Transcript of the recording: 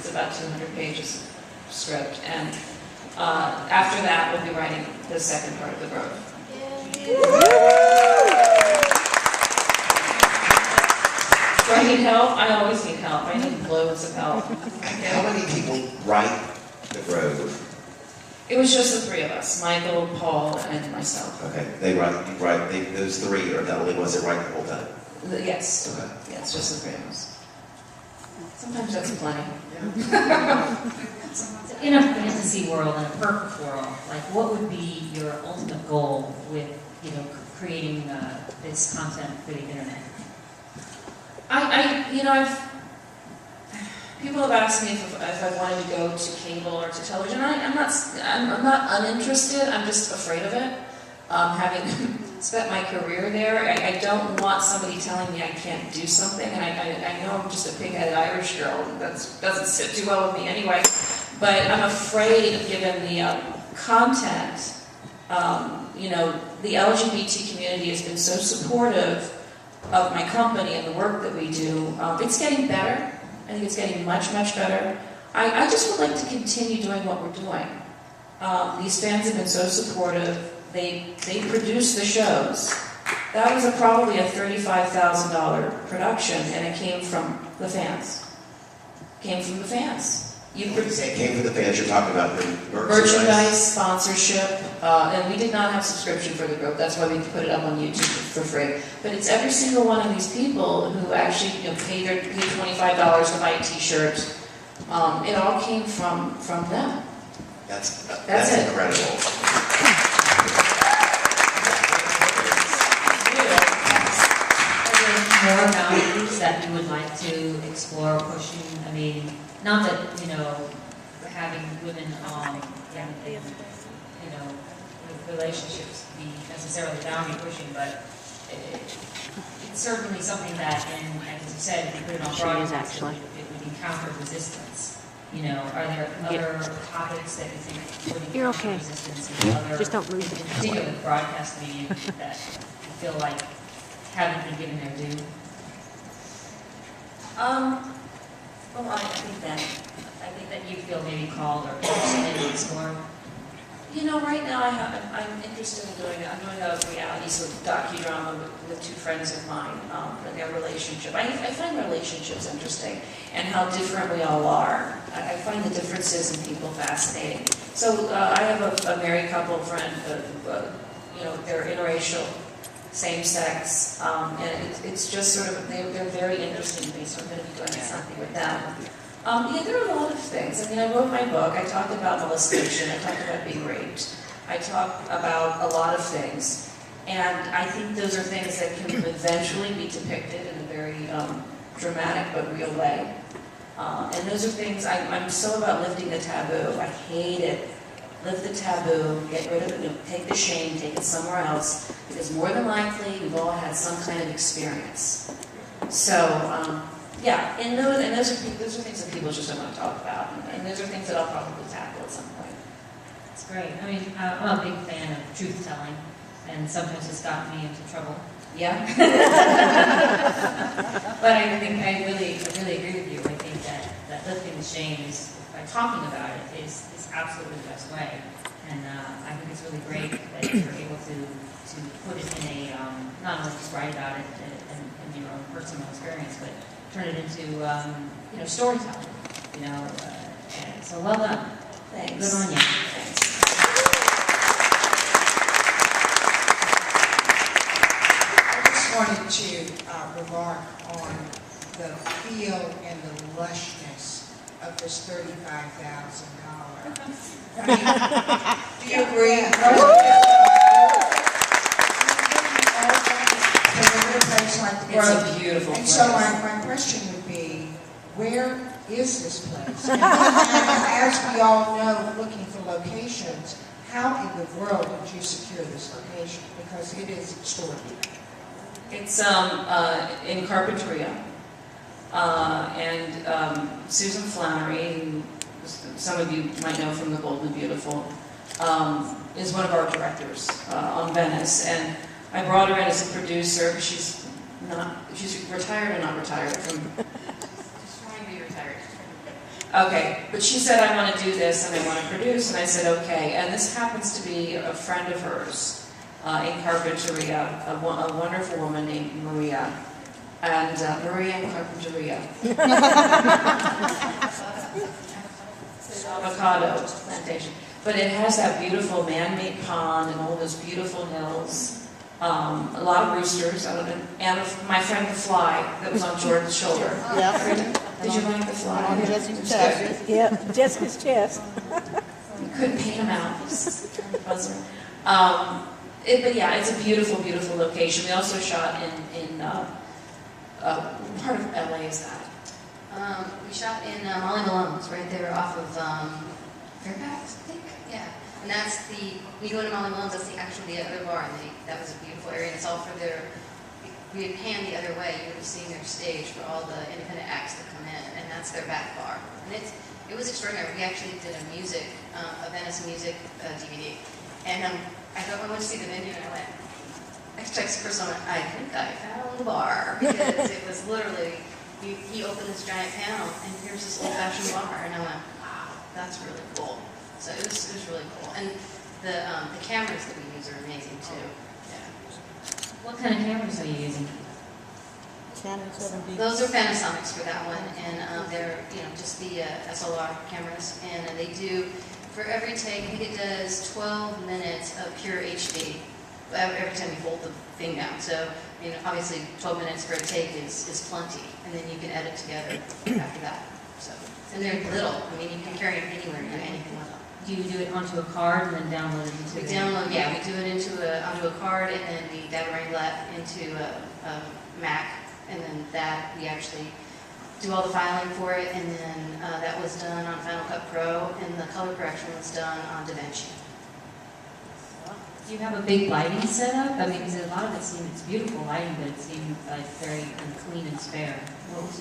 It's about 200 pages of script. And after that, we'll be writing the second part of the Grove. Do I need help? I always need help. I need loads of help. How many people write the Grove? It was just the three of us, Michael, Paul, and myself. Okay, those three are the only ones that write the whole time? Yes. Okay. Yeah, it's just the three of us. Sometimes that's plenty. In a fantasy world, in a perfect world, like what would be your ultimate goal with, creating this content for the internet? People have asked me if I wanted to go to cable or to television. I'm not uninterested. I'm just afraid of it. Having spent my career there, I don't want somebody telling me I can't do something. And I know I'm just a pig-headed Irish girl. That doesn't sit too well with me anyway. But I'm afraid, given the content, the LGBT community has been so supportive of my company and the work that we do. It's getting better. I think it's getting much, much better. I just would like to continue doing what we're doing. These fans have been so supportive. They produce the shows. That was probably a $35,000 production, and it came from the fans. Came from the fans. When you say it came from the fans, you're talking about merchandise, sponsorship, and we did not have subscription for the group. That's why we put it up on YouTube for free. But it's every single one of these people who actually pay $25 to buy a T-shirt. It all came from them. That's it. Incredible. More boundaries that you would like to explore pushing? I mean, not that, having women in relationships be necessarily boundary pushing, but it's certainly something that, and as you said, if you put it on broadcast, it would encounter resistance. Are there other topics that you think would encounter resistance in other, Just don't move in particular the broadcast medium, that you feel like haven't been given their due? I think that you feel maybe called or interested in exploring. Right now I'm interested in doing a reality sort of docudrama with two friends of mine and their relationship. I find relationships interesting and how different we all are. I find the differences in people fascinating. So I have a married couple friend, they're interracial, same-sex, and it's just sort of, they're very interesting to me, so I'm going to be doing something with them. There are a lot of things. I wrote my book. I talked about molestation. I talked about being raped. I talked about a lot of things. And I think those are things that can eventually be depicted in a very dramatic but real way. And those are things, I'm so about lifting the taboo. I hate it. Lift the taboo, get rid of it, take the shame, take it somewhere else. Because more than likely, we've all had some kind of experience. So, yeah, and those are things that people just don't want to talk about, and those are things that I'll probably tackle at some point. That's great. I'm a big fan of truth-telling, and sometimes it's gotten me into trouble. Yeah. But I think I really agree with you. I think that lifting the shame is, by talking about it, is absolutely the best way. And I think it's really great that you're able to put it in a, not only just write about it in your own personal experience, but turn it into, storytelling, so well done. Thanks. Good on you. Thanks. I just wanted to remark on the feel and the lushness of this $35,000. Do you agree? It's a beautiful and place. so my question would be, where is this place? And as we all know, looking for locations, how in the world did you secure this location? Because it is extraordinary. It's in Carpinteria. And Susan Flannery, who some of you might know from The Bold and Beautiful, is one of our directors on Venice. And I brought her in as a producer. She's retired or not retired from... She's trying to be retired. Okay, but she said, I want to do this and I want to produce, and I said, okay. And this happens to be a friend of hers in Carpinteria, a wonderful woman named Maria. And Maria in Carpinteria. Avocado plantation. But it has that beautiful man-made pond and all those beautiful hills. A lot of roosters, and my friend the fly that was on Jordan's shoulder. Yeah. Did you like the fly? On Jessica's chest. Yep, Jessica's chest. You couldn't paint them out. But yeah, it's a beautiful, beautiful location. We also shot in what part of LA is that? We shot in Molly Malone's, right there off of Fairfax, I think. Yeah, and that's when you go into Molly Malone's, that's the other bar, and that was a beautiful area. And it's all for their. We had panned the other way. You would have seen their stage for all the independent acts that come in, and that's their back bar. And it was extraordinary. We actually did a Venice music DVD, and I went to see the venue, and I went. I texted for someone. I think I found the bar because it was literally. He opened this giant panel, and here's this old-fashioned bar, and I went, wow, that's really cool. So it was really cool, and the cameras that we use are amazing too. Yeah. What kind of cameras are you using? Canon 7D. Those are Panasonics for that one, and they're just the SLR cameras, and they do for every take. I think it does 12 minutes of pure HD. Every time you hold the thing down. So, obviously 12 minutes for a take is plenty, and then you can edit together after that. So, and they're little. You can carry them anywhere and do anything with them. Do you do it onto a card and then download it into We download, yeah, we do it onto a card, and then we data wrangle that into a Mac, and then that we actually do all the filing for it, and then that was done on Final Cut Pro, and the color correction was done on DaVinci. Do you have a big lighting setup? I mean, because a lot of it's beautiful lighting, but it seemed like very clean and spare. What was